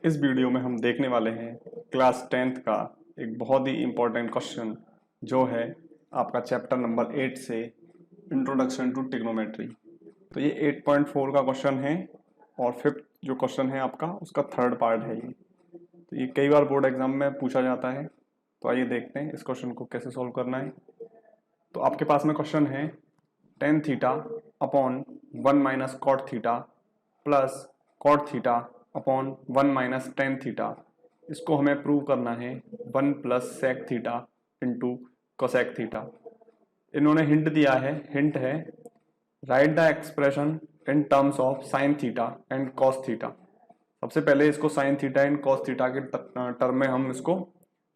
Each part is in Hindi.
इस वीडियो में हम देखने वाले हैं क्लास 10th का एक बहुत ही इम्पोर्टेंट क्वेश्चन जो है आपका चैप्टर नंबर 8 से इंट्रोडक्शन टू ट्रिग्नोमेट्री। तो ये 8.4 का क्वेश्चन है और फिफ्थ जो क्वेश्चन है आपका उसका थर्ड पार्ट है ये। तो ये कई बार बोर्ड एग्जाम में पूछा जाता है। तो आइए देखते हैं इस क्वेश्चन को कैसे सॉल्व करना है। तो आपके पास में क्वेश्चन है tan theta upon 1 minus cot theta plus cot theta upon 1 minus tan theta. इसको हमें प्रूव करना है 1 plus sec theta into cosec theta. इन्होंने हिंट दिया है, हिंट है write the expression in terms of sine theta and cos theta. सबसे पहले इसको sine theta and cos theta के टर्म में हम इसको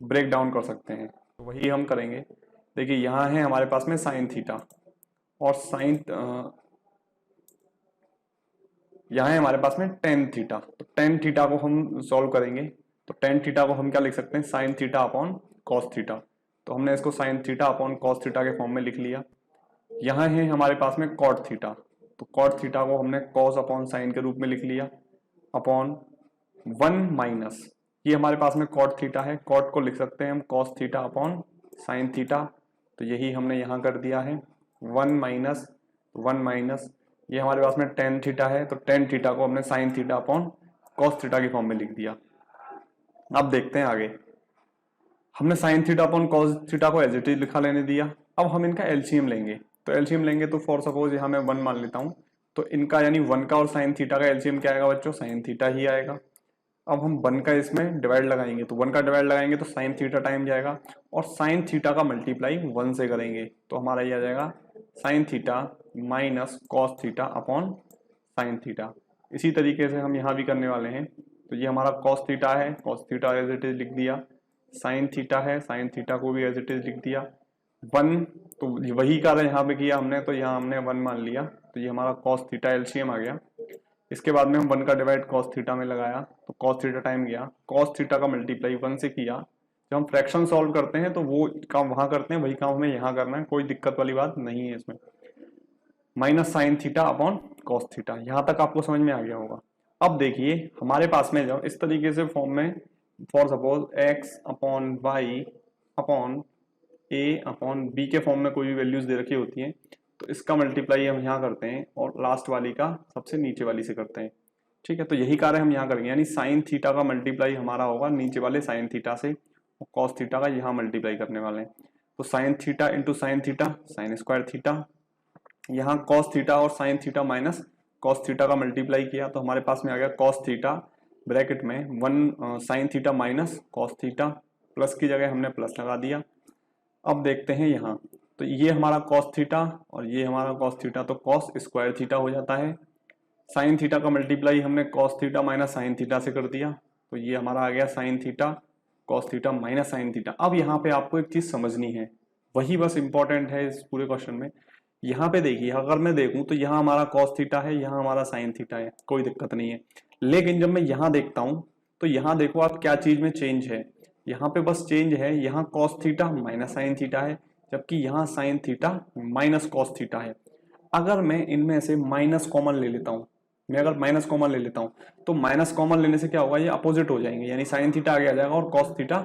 ब्रेक डाउन कर सकते हैं, तो वही हम करेंगे। देखिए यहाँ है हमारे पास में साइन थीटा और यहाँ है हमारे पास में टेन थीटा। तो टेन थीटा को हम सॉल्व करेंगे, तो टेन थीटा को हम क्या लिख सकते हैं, sine theta upon cos theta. तो हमने इसको sine theta upon cos theta के फॉर्म में लिख लिया। यहाँ है हमारे पास में कॉट थीटा, तो कॉट थीटा को हमने कॉस अपॉन साइन के रूप में लिख लिया अपॉन 1 माइनस, ये हमारे पास में कॉट थीटा है, कॉट को लिख सकते हैं हम cos theta upon sine theta. तो यही हमने यहाँ कर दिया है 1 माइनस ये हमारे पास में टेन थीटा है, तो टेन थीटा को हमने sine theta upon cos theta की फॉर्म में लिख दिया। अब देखते हैं आगे। हमने sine theta upon cos theta को एज इट इज लिखा लेने दिया। अब हम इनका एलसीएम लेंगे, तो एलसीएम लेंगे तो फॉर सपोज यहाँ मैं 1 मान लेता हूँ, तो इनका यानी 1 का और साइन थीटा का एलसीएम क्या आएगा बच्चों, साइन थीटा ही आएगा। अब हम 1 का इसमें डिवाइड लगाएंगे, तो 1 का डिवाइड लगाएंगे तो साइन थीटा टाइम जाएगा और साइन थीटा का मल्टीप्लाई 1 से करेंगे, तो हमारा ये आ जाएगा sign theta minus cos theta upon sine theta. इसी तरीके से हम यहाँ भी करने वाले हैं। तो ये हमारा कॉस थीटा है, cos theta as it is लिख दिया, साइन थीटा है, साइन थीटा को भी एज इट इज लिख दिया। 1 तो वही कार्य यहाँ पे किया हमने, तो यहाँ हमने 1 मान लिया, तो ये हमारा कॉस थीटा एलसीएम आ गया। इसके बाद में हम 1 का डिवाइड कॉस थीटा में लगाया, तो कॉस थीटा टाइम गया, कॉस थीटा का मल्टीप्लाई 1 से किया। जब हम फ्रैक्शन सॉल्व करते हैं तो वो काम वहां करते हैं, वही काम हमें यहाँ करना है, कोई दिक्कत वाली बात नहीं है इसमें। Minus sine theta upon cos theta, यहाँ तक आपको समझ में आ गया होगा। अब देखिए हमारे पास में जब इस तरीके से फॉर्म में for suppose x upon y upon a upon b के फॉर्म में कोई भी वैल्यूज दे रखी होती हैं, तो इसका मल्टीप्लाई हम यहाँ करते हैं और लास्ट वाली का सबसे नीचे वाली से करते हैं। ठीक है, तो यही कार्य हम यहाँ करेंगे, यानी साइन थीटा का मल्टीप्लाई हमारा होगा नीचे वाले साइन थीटा से और कॉस थीटा का यहाँ मल्टीप्लाई करने वाले हैं। तो sine theta into sine theta, sign square theta, यहाँ कॉस थीटा और sine theta minus cos theta का मल्टीप्लाई किया, तो हमारे पास में आ गया कॉस थीटा ब्रैकेट में 1 sign theta minus cos theta, plus की जगह हमने प्लस लगा दिया। अब देखते हैं यहाँ, तो ये हमारा कॉस थीटा और ये हमारा कॉस थीटा, तो कॉस स्क्वायर थीटा हो जाता है। साइन थीटा का मल्टीप्लाई हमने cos theta minus sine theta से कर दिया, तो ये हमारा आ गया sine theta cos theta minus sine theta. अब यहाँ पे आपको एक चीज समझनी है, वही बस इंपॉर्टेंट है इस पूरे क्वेश्चन में। यहाँ पे देखिए अगर मैं देखूं तो यहाँ हमारा कॉस थीटा है, यहाँ हमारा साइन थीटा है, कोई दिक्कत नहीं है। लेकिन जब मैं यहाँ देखता हूं तो यहाँ देखो आप क्या चीज में चेंज है, यहाँ पे बस चेंज है, यहाँ cos theta minus sign theta है, जबकि यहाँ sign theta minus cos theta है। अगर मैं इनमें से माइनस कॉमन ले लेता हूँ, मैं अगर माइनस कॉमन ले लेता हूँ तो माइनस कॉमन लेने से क्या होगा, ये अपोजिट हो जाएंगे, यानी साइन थीटा आगे आ जाएगा और कॉस थीटा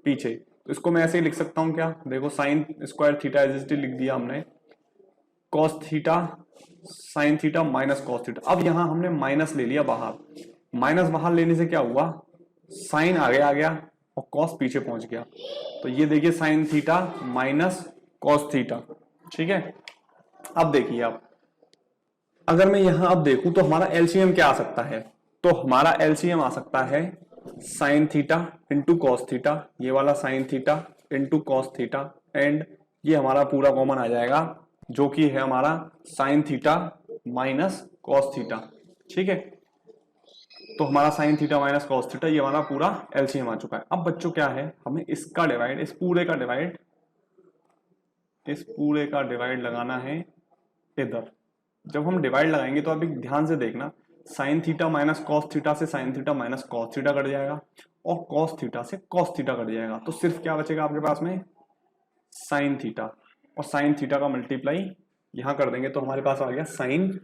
पीछे। तो इसको मैं ऐसे ही लिख सकता हूँ, क्या देखो sine square theta as it is लिख दिया हमने, cos theta sine theta minus cos theta. अब यहां हमने माइनस ले लिया बाहर, माइनस बाहर लेने से क्या हुआ, साइन आगे आ गया और कॉस पीछे पहुंच गया। तो ये देखिए sign theta minus cos theta. ठीक है, अब देखिए आप अगर मैं यहां अब देखूं तो हमारा एलसीएम क्या आ सकता है, तो हमारा एलसीएम आ सकता है sine theta into cos theta, ये वाला sign theta into cos theta, and ये हमारा पूरा कॉमन आ जाएगा जो कि है हमारा sign theta minus cos theta. ठीक है, तो हमारा sign theta minus cos theta ये हमारा पूरा एलसीएम आ चुका है। अब बच्चों क्या है, हमें इसका डिवाइड, इस पूरे का डिवाइड लगाना है इधर। जब हम डिवाइड लगाएंगे तो आप एक ध्यान से देखना, sine theta minus cos theta से sine theta minus cos theta cut जाएगा और कॉस थीटा से कॉस थीटा कट जाएगा, तो सिर्फ क्या बचेगा आपके पास में, साइन थीटा और साइन थीटा का मल्टीप्लाई यहां कर देंगे, तो हमारे पास आ गया साइन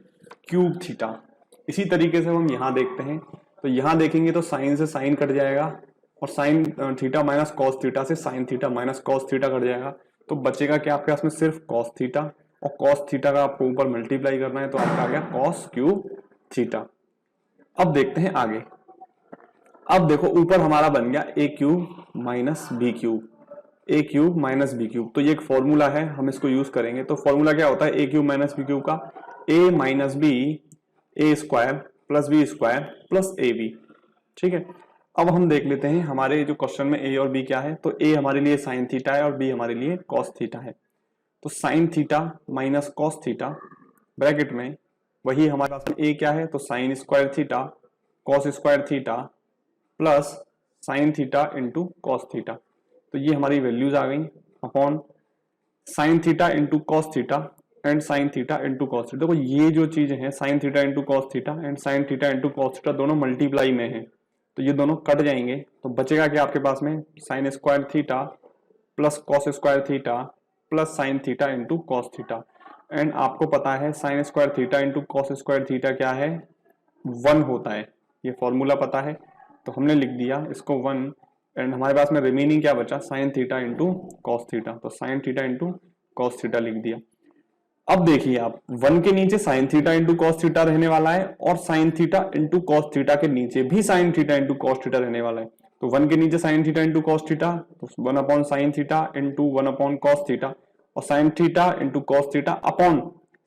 क्यूब थीटा। इसी तरीके से हम यहां देखते हैं, तो यहाँ देखेंगे तो साइन से साइन कट जाएगा और sine theta minus cos theta से sine theta minus cos theta cut जाएगा। तो बचेगा क्या आपके पास में, सिर्फ कॉस थीटा, और कॉस थीटा का आपको ऊपर मल्टीप्लाई करना है तो आपका आ गया कॉस क्यूब थीटा। अब देखते हैं आगे। अब देखो ऊपर हमारा बन गया ए क्यूब माइनस बी क्यूब, ए क्यूब माइनस बी क्यूब। तो ये एक फॉर्मूला है, हम इसको यूज करेंगे। तो फॉर्मूला क्या होता है a cube minus b cube का, a minus b a square plus b square plus a b. ठीक है, अब हम देख लेते हैं हमारे जो क्वेश्चन में ए और बी क्या है। तो ए हमारे लिए साइन थीटा है और बी हमारे लिए कॉस थीटा है। तो sine theta minus cos theta bracket में वही हमारे पास ए क्या है, तो sign square theta cos square theta plus sign theta into cos theta. तो ये हमारी वैल्यूज आ गई upon sine theta into cos theta and sign theta into cos theta. देखो ये जो चीजें हैं sign theta into cos theta and sign theta into cos theta दोनों मल्टीप्लाई में है, तो ये दोनों कट जाएंगे। तो बचेगा क्या आपके पास में, sign square theta plus cos square theta plus sign theta into cos theta. And आपको पता है sign square theta into cos square theta क्या है, 1 होता है। ये फॉर्मूला पता है तो हमने लिख दिया इसको 1। एंड हमारे पास में रिमेनिंग क्या बचा, sine theta into cos theta. तो sine theta into cos theta लिख दिया। अब देखिए आप 1 के नीचे sine theta into cos theta रहने वाला है और sine theta into cos theta के नीचे भी sine theta into cos theta रहने वाला है। तो 1 के नीचे sine theta into cos theta, तो 1 upon sine theta into 1 upon cos theta, और sine theta into cos theta upon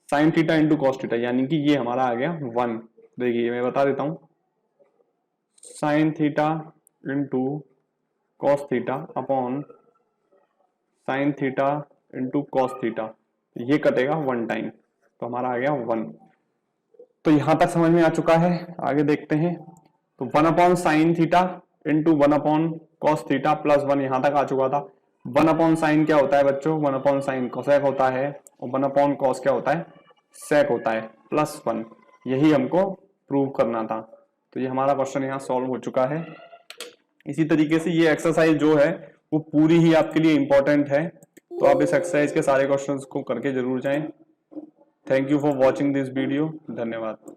sine theta into cos theta, यानी कि ये हमारा आ गया 1। देखिए मैं बता देता हूं, sign theta into cos theta upon sine theta into cos theta, ये कटेगा 1 टाइम, तो हमारा आ गया 1। तो यहां तक समझ में आ चुका है, आगे देखते हैं। तो 1 upon sine theta into 1 upon cos theta plus 1 यहां तक आ चुका था। 1 अपॉन साइन क्या होता है बच्चों, 1 अपॉन साइन कोसेक होता है, और 1 अपॉन कॉस क्या होता है, सेक होता है, प्लस 1। यही हमको प्रूव करना था। तो ये हमारा क्वेश्चन यहाँ सॉल्व हो चुका है। इसी तरीके से ये एक्सरसाइज जो है वो पूरी ही आपके लिए इंपॉर्टेंट है, तो आप इस एक्सरसाइज के सारे क्वेश्चंस को करके जरूर जाएं। Thank you for watching this video, धन्यवाद।